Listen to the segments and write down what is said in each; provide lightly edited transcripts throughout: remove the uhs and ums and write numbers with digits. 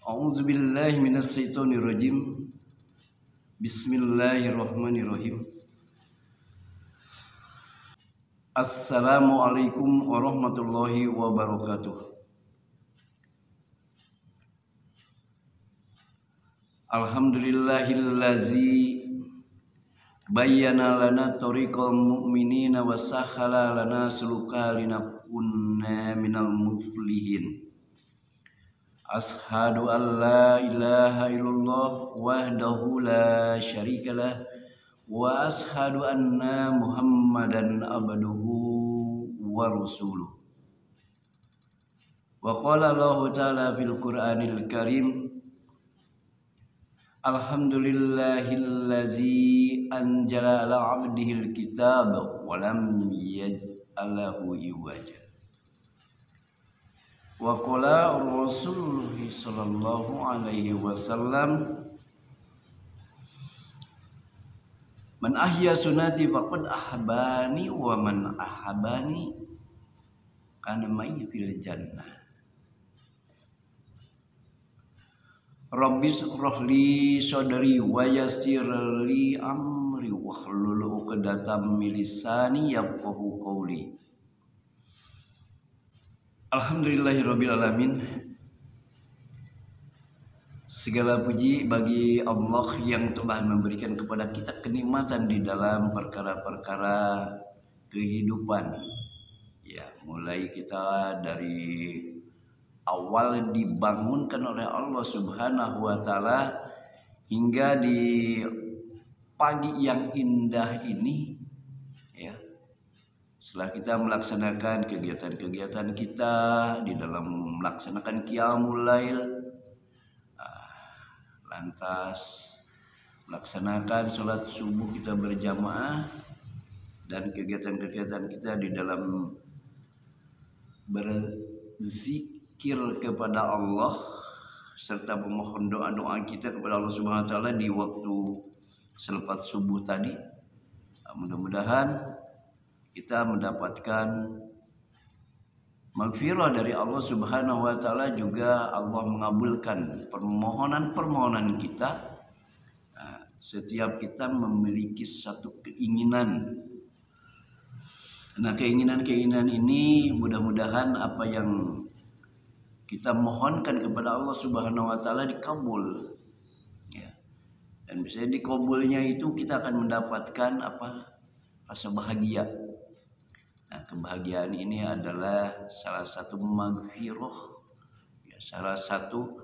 A'udzubillahi minasyaitonirrajim. Bismillahirrahmanirrahim. Assalamualaikum warahmatullahi wabarakatuh. Alhamdulillahillazi bayyana lana tariqal mu'minina wa sahhala lana suluka linakunna minal muflihin. Ashhadu an la ilaha illallah wahdahu la syarikalah wa ashhadu anna Muhammadan abduhu wa rasuluh. Wa qala Allah ta'ala fil Qur'anil Karim, alhamdulillahillazi anjala ala 'abdihil kitab wa lam yaj'alahu iwaja. Wa qala Rasulullah sallallahu alaihi wasallam, man ahya sunnati faqad ahbani wa man ahabani kana ma'i fil jannah. Rabbis rohli sodari wa yassir li amri wahlul 'uqdatam min lisani yafqahu qawli. Alhamdulillahirabbil alamin. Segala puji bagi Allah yang telah memberikan kepada kita kenikmatan di dalam perkara-perkara kehidupan. Ya, mulai kita dari awal dibangunkan oleh Allah Subhanahu wa taala hingga di pagi yang indah ini, ya. Setelah kita melaksanakan kegiatan-kegiatan kita di dalam melaksanakan qiyamul lail, lantas melaksanakan sholat subuh kita berjamaah, dan kegiatan-kegiatan kita di dalam berzikir kepada Allah serta memohon doa-doa kita kepada Allah Subhanahu wa taala di waktu selepas subuh tadi. Mudah-mudahan kita mendapatkan maghfirah dari Allah Subhanahu wa taala, juga Allah mengabulkan permohonan-permohonan kita. Setiap kita memiliki satu keinginan. Nah, keinginan-keinginan ini mudah-mudahan apa yang kita mohonkan kepada Allah Subhanahu wa taala dikabul. Ya. Dan bisa dikabulnya itu kita akan mendapatkan rasa bahagia. Nah, kebahagiaan ini adalah salah satu maghfirah, ya, salah satu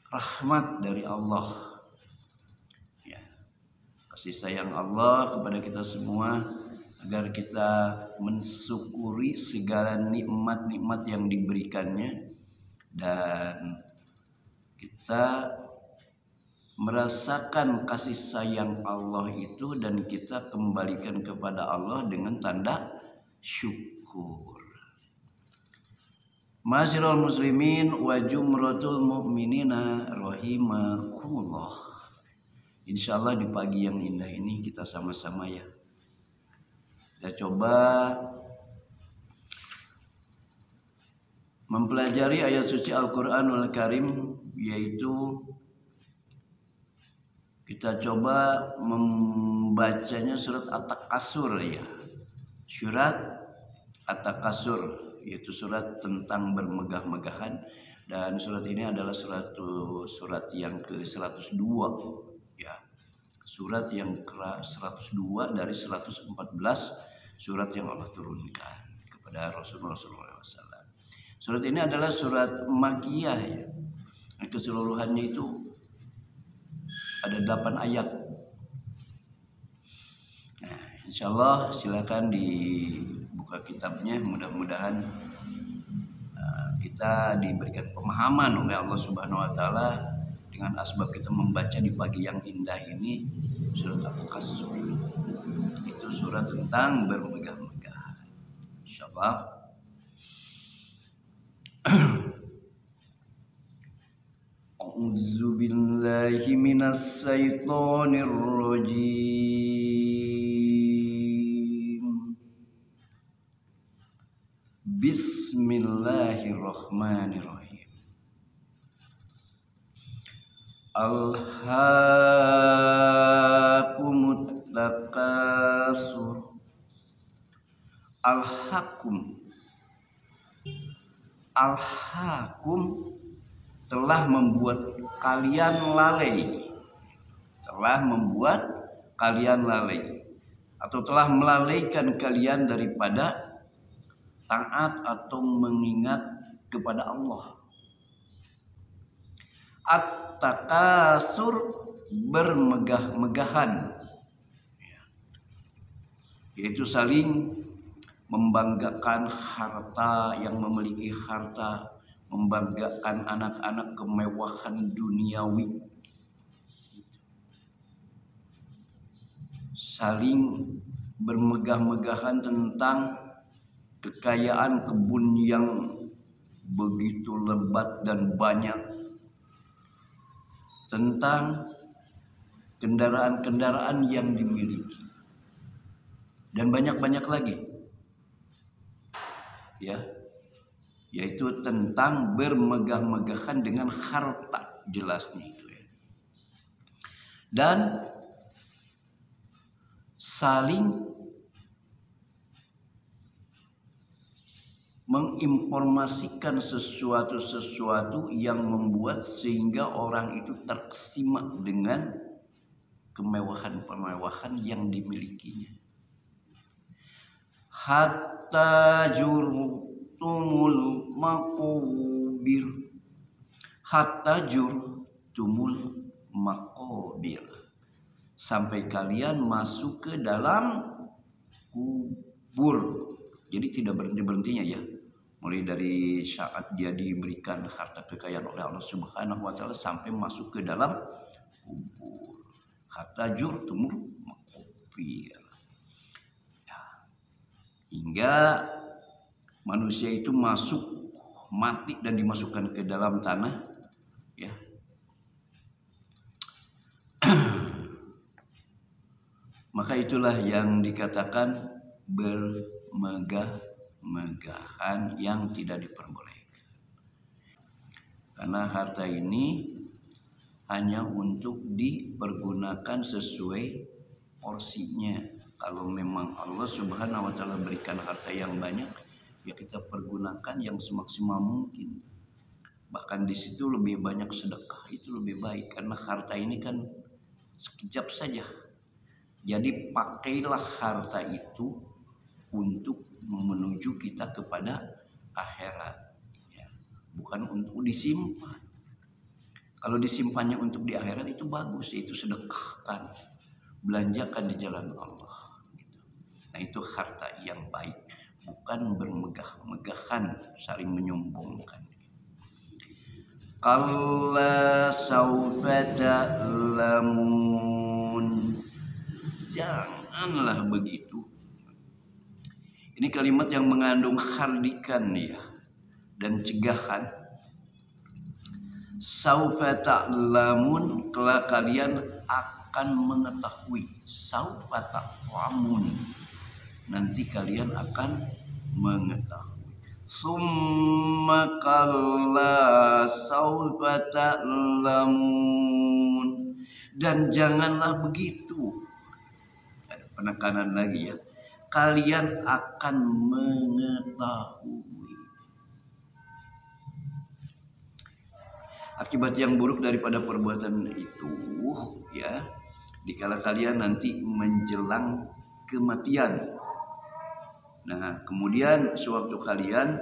rahmat dari Allah. Ya. Kasih sayang Allah kepada kita semua agar kita mensyukuri segala nikmat-nikmat yang diberikannya, dan kita merasakan kasih sayang Allah itu, dan kita kembalikan kepada Allah dengan tanda syukur. Ma'asyiral muslimin wa jumratul mu'minina rahimakumullah. Insyaallah di pagi yang indah ini kita sama-sama, ya, kita coba mempelajari ayat suci Al-Qur'anul Karim, yaitu kita coba membacanya surat At-Takasur, ya. Surat At-Takasur, yaitu surat tentang bermegah-megahan, dan surat ini adalah surat yang ke-102, ya. Surat yang ke-102 dari 114 surat yang Allah turunkan kepada Rasulullah SAW. Surat ini adalah surat Makkiyah, ya. Keseluruhannya itu ada 8 ayat. Nah, insyaallah silakan dibuka kitabnya. Mudah-mudahan kita diberikan pemahaman oleh Allah Subhanahu wa taala dengan asbab kita membaca di pagi yang indah ini surat At-Takasur. Itu surat tentang bermegah-megah. Insyaallah. A'udzubillahi minasyaitonir rajim. Bismillahirrahmanirrahim. Bismillahirrahmanirrahim. Alhaakumut takasur. Alhaakum telah membuat kalian lalai. Telah membuat kalian lalai atau telah melalaikan kalian daripada taat atau mengingat kepada Allah. At-takasur, bermegah-megahan, yaitu saling membanggakan harta, yang memiliki harta membanggakan anak-anak kemewahan duniawi, saling bermegah-megahan tentang kekayaan kebun yang begitu lebat dan banyak, tentang kendaraan-kendaraan yang dimiliki, dan banyak-banyak lagi, ya, yaitu tentang bermegah-megahan dengan harta, jelasnya itu ya. Dan saling menginformasikan sesuatu yang membuat sehingga orang itu terkesima dengan kemewahan-kemewahan yang dimilikinya. Hatta jurtumul maqabir. Hatta jurtumul maqabir. Sampai kalian masuk ke dalam kubur. Jadi tidak berhenti-berhentinya ya. Mulai dari saat dia diberikan harta kekayaan oleh Allah Subhanahu wa taala sampai masuk ke dalam kubur. Hatta jurtumul maqabir. Ya. Hingga manusia itu masuk, mati dan dimasukkan ke dalam tanah, ya. Maka itulah yang dikatakan bermegah-megahan yang tidak diperbolehkan. Karena harta ini hanya untuk dipergunakan sesuai porsinya. Kalau memang Allah Subhanahu wa taala berikan harta yang banyak, ya kita pergunakan yang semaksimal mungkin. Bahkan di situ lebih banyak sedekah, itu lebih baik, karena harta ini kan sekejap saja. Jadi pakailah harta itu untuk menuju kita kepada akhirat, ya. Bukan untuk disimpan. Kalau disimpannya untuk di akhirat itu bagus, itu sedekahkan, belanjakan di jalan Allah. Nah itu harta yang baik, bukan bermegah-megahan, saling menyombongkan. Kalla saufa ta'lamun. Janganlah begitu. Ini kalimat yang mengandung hardikan ya, dan cegahan. Saufa ta'lamun, kelak kalian akan mengetahui. Saufa ta'lamun, nanti kalian akan mengetahui. Summa kalla saufa ta'lamun, dan janganlah begitu. Ada penekanan lagi ya. Kalian akan mengetahui akibat yang buruk daripada perbuatan itu, ya, dikala kalian nanti menjelang kematian. Nah, kemudian sewaktu kalian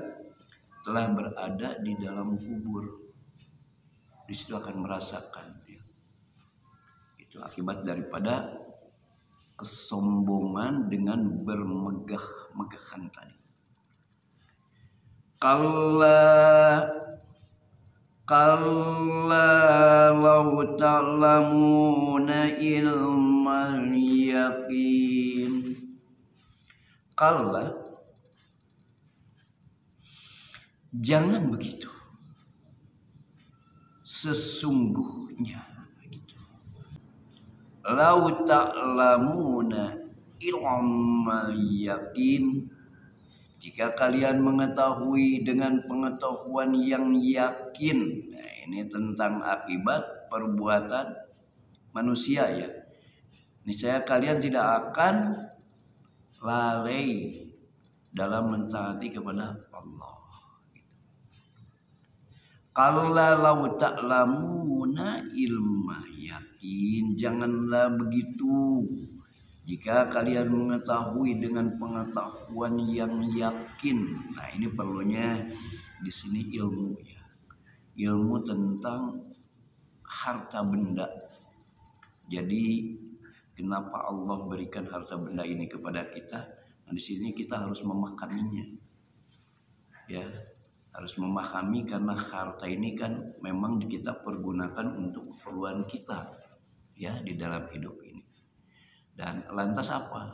telah berada di dalam kubur, di situ akan merasakan, ya, itu akibat daripada kesombongan dengan bermegah-megahan tadi. Kalla law ta'lamuna ilmal yaqin. Kalla, jangan begitu. Sesungguhnya gitu. Law ta'lamuna ilmal yaqin, jika kalian mengetahui dengan pengetahuan yang yakin, nah ini tentang akibat perbuatan manusia ya, niscaya kalian tidak akan lalai dalam mentaati kepada Allah. Kalau ta'lamuna ilma yakin, janganlah begitu. Jika kalian mengetahui dengan pengetahuan yang yakin. Nah, ini perlunya di sini ilmu ya. Ilmu tentang harta benda. Jadi kenapa Allah berikan harta benda ini kepada kita? Nah, di sini kita harus memahaminya. Ya, harus memahami karena harta ini kan memang kita pergunakan untuk keperluan kita ya di dalam hidup ini. Dan lantas apa?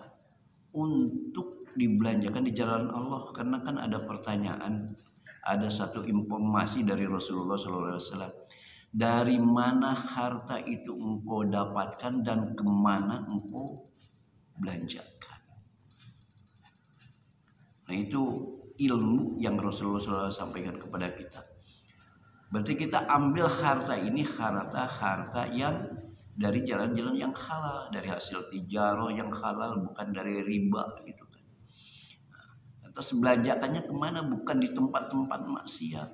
Untuk dibelanjakan di jalan Allah, karena kan ada pertanyaan, ada satu informasi dari Rasulullah SAW. Dari mana harta itu engkau dapatkan dan kemana engkau belanjakan? Nah itu ilmu yang Rasulullah SAW sampaikan kepada kita. Berarti kita ambil harta ini harta yang dari jalan-jalan yang halal, dari hasil tijarah yang halal, bukan dari riba gitu kan. Terus belanjakannya kemana? Bukan di tempat-tempat maksiat,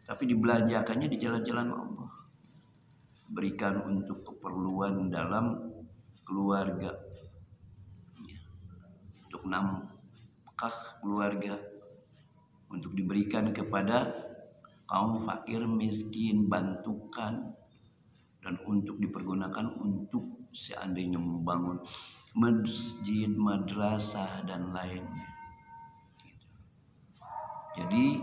tapi dibelanjakannya di jalan-jalan Allah. Berikan untuk keperluan dalam keluarga, untuk nafkah keluarga, untuk diberikan kepada kaum fakir miskin, bantukan, dan untuk dipergunakan untuk seandainya membangun masjid, madrasah, dan lainnya. Jadi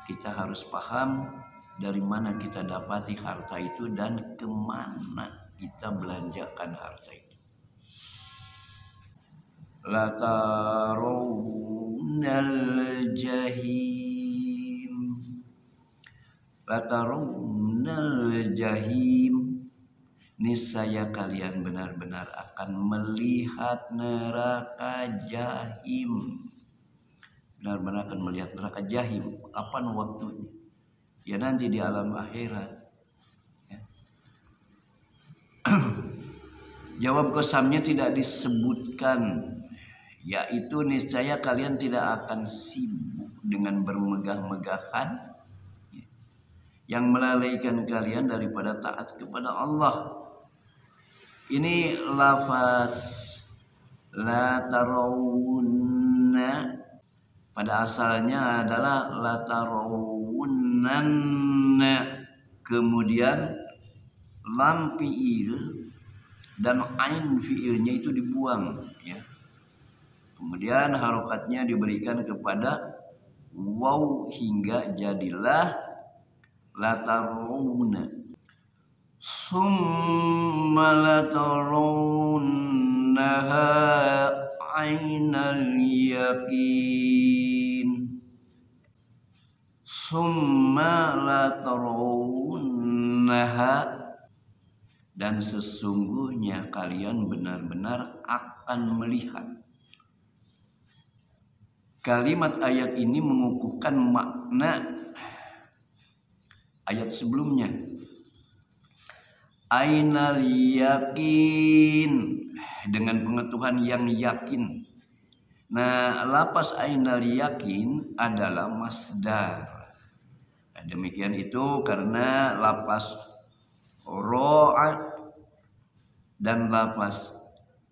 kita harus paham dari mana kita dapati harta itu dan kemana kita belanjakan harta itu. La tarawunnal jahim, la tarawunnal jahim, niscaya kalian benar-benar akan melihat neraka jahim. Benar-benar akan melihat neraka jahim. Kapan waktunya? Ya nanti di alam akhirat ya. Jawab qasamnya tidak disebutkan, yaitu niscaya kalian tidak akan sibuk dengan bermegah-megahan yang melalaikan kalian daripada taat kepada Allah. Ini lafaz la tarawunna pada asalnya adalah la tarawunnanna, kemudian lam fiil dan ain fiilnya itu dibuang ya. Kemudian harokatnya diberikan kepada waw hingga jadilah la tarawunna. Summa la tarawunnaha ainal yaqin. Summa la tarawunnaha, dan sesungguhnya kalian benar-benar akan melihat. Kalimat ayat ini mengukuhkan makna ayat sebelumnya. Ainal yakin, dengan pengetahuan yang yakin. Nah, lafaz ainal yakin adalah masdar. Nah, demikian itu karena lafaz ro'a dan lafaz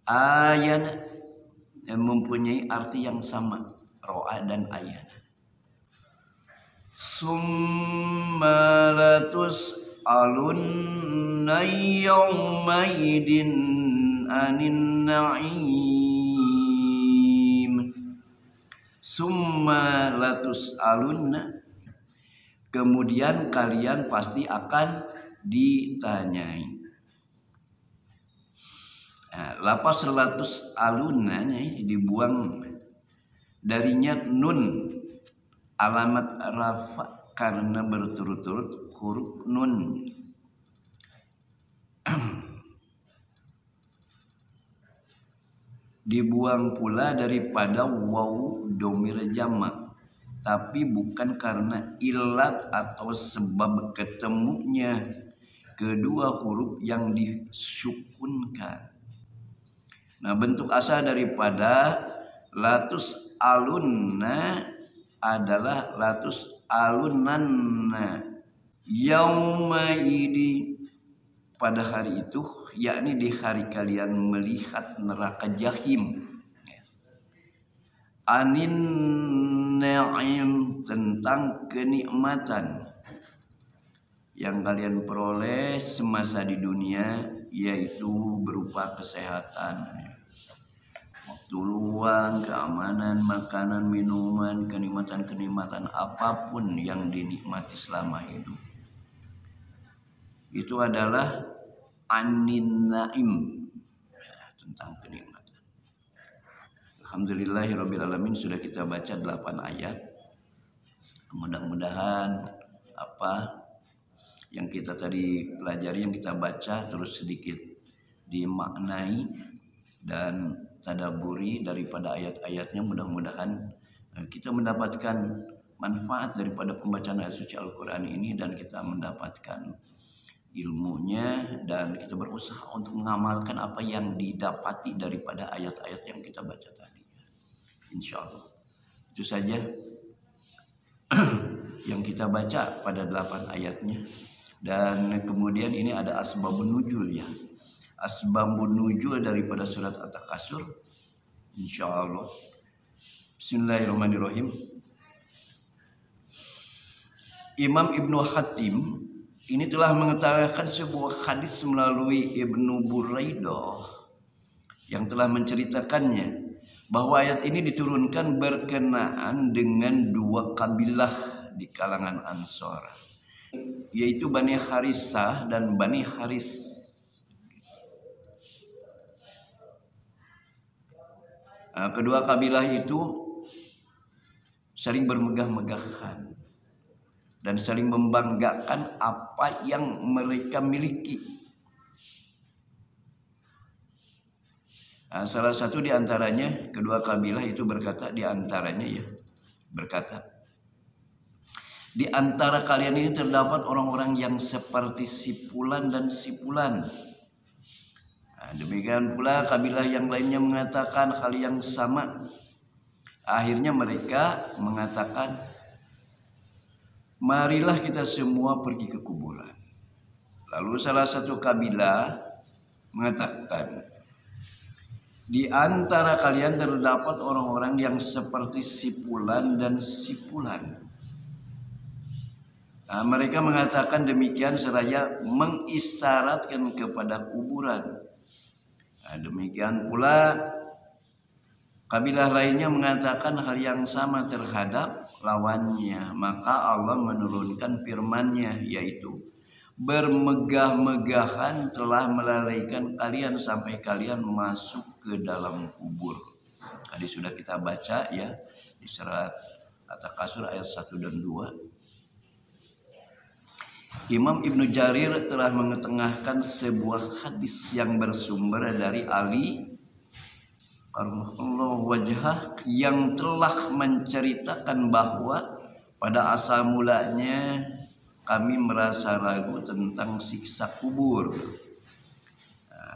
ayan yang mempunyai arti yang sama, ro'a dan ayan. Summa latus alunna yawmaidin anin na'im. Summa latus alunna, kemudian kalian pasti akan ditanyai. Nah, lafaz latus alunna dibuang darinya nun alamat rafa karena berturut-turut huruf nun. dibuang pula daripada wawu domir jamak, tapi bukan karena ilat atau sebab ketemunya kedua huruf yang disukunkan. Nah, bentuk asal daripada latus alunna adalah latus alunanna yauma idi, pada hari itu, yakni di hari kalian melihat neraka jahim. Anin na'im, tentang kenikmatan yang kalian peroleh semasa di dunia, yaitu berupa kesehatan, waktu luang, keamanan, makanan, minuman, kenikmatan-kenikmatan apapun yang dinikmati selama hidup. Itu adalah anin naim, tentang kenikmatan. Alhamdulillahirabbil alamin, sudah kita baca 8 ayat. Mudah-mudahan apa yang kita tadi pelajari, yang kita baca terus sedikit dimaknai dan tadaburi daripada ayat-ayatnya. Mudah-mudahan kita mendapatkan manfaat daripada pembacaan ayat suci Al-Quran ini, dan kita mendapatkan ilmunya, dan kita berusaha untuk mengamalkan apa yang didapati daripada ayat-ayat yang kita baca tadi. Insya Allah. Itu saja yang kita baca pada 8 ayatnya. Dan kemudian ini ada asbabun nuzul ya. Asbabun nuzul daripada surat At-Takasur. Insya Allah. Bismillahirrahmanirrahim. Imam Ibnu Hatim ini telah mengutarakan sebuah hadis melalui Ibnu Buraidah yang telah menceritakannya bahwa ayat ini diturunkan berkenaan dengan 2 kabilah di kalangan Ansor, yaitu Bani Harisah dan Bani Haris. Kedua kabilah itu saling bermegah-megahan dan saling membanggakan apa yang mereka miliki. Salah satu di antaranya, kedua kabilah itu berkata, di antara kalian ini terdapat orang-orang yang seperti si fulan dan si fulan. Demikian pula kabilah yang lainnya mengatakan hal yang sama. Akhirnya mereka mengatakan, marilah kita semua pergi ke kuburan. Lalu salah satu kabilah mengatakan, di antara kalian terdapat orang-orang yang seperti si fulan dan si fulan. Mereka mengatakan demikian seraya mengisyaratkan kepada kuburan. Demikian pula kabilah lainnya mengatakan hal yang sama terhadap lawannya. Maka Allah menurunkan firman-Nya, yaitu bermegah-megahan telah melalaikan kalian sampai kalian masuk ke dalam kubur. Tadi sudah kita baca ya di surat At-Takasur ayat 1 dan 2. Imam Ibnu Jarir telah mengetengahkan sebuah hadis yang bersumber dari Ali karramallahu wajhah yang telah menceritakan bahwa pada asal mulanya kami merasa ragu tentang siksa kubur.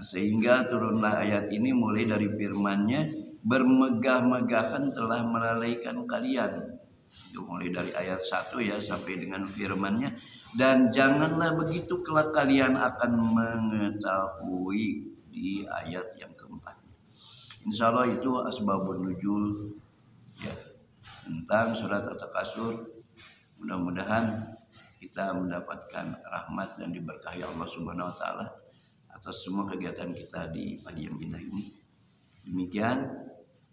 Sehingga turunlah ayat ini mulai dari firman-Nya, bermegah-megahan telah melalaikan kalian. Itu mulai dari ayat 1 ya sampai dengan firman-Nya, dan janganlah begitu kelak kalian akan mengetahui, di ayat yang keempat. Insya Allah itu asbabun nuzul ya, tentang surat At-Takasur. Mudah-mudahan kita mendapatkan rahmat dan diberkahi Allah Subhanahu wa taala atas semua kegiatan kita di pagi yang indah ini. Demikian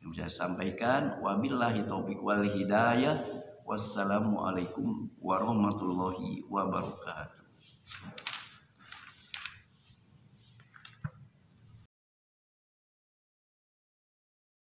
yang saya sampaikan. Wabillahi taufiq wal hidayah. Wassalamualaikum warahmatullahi wabarakatuh.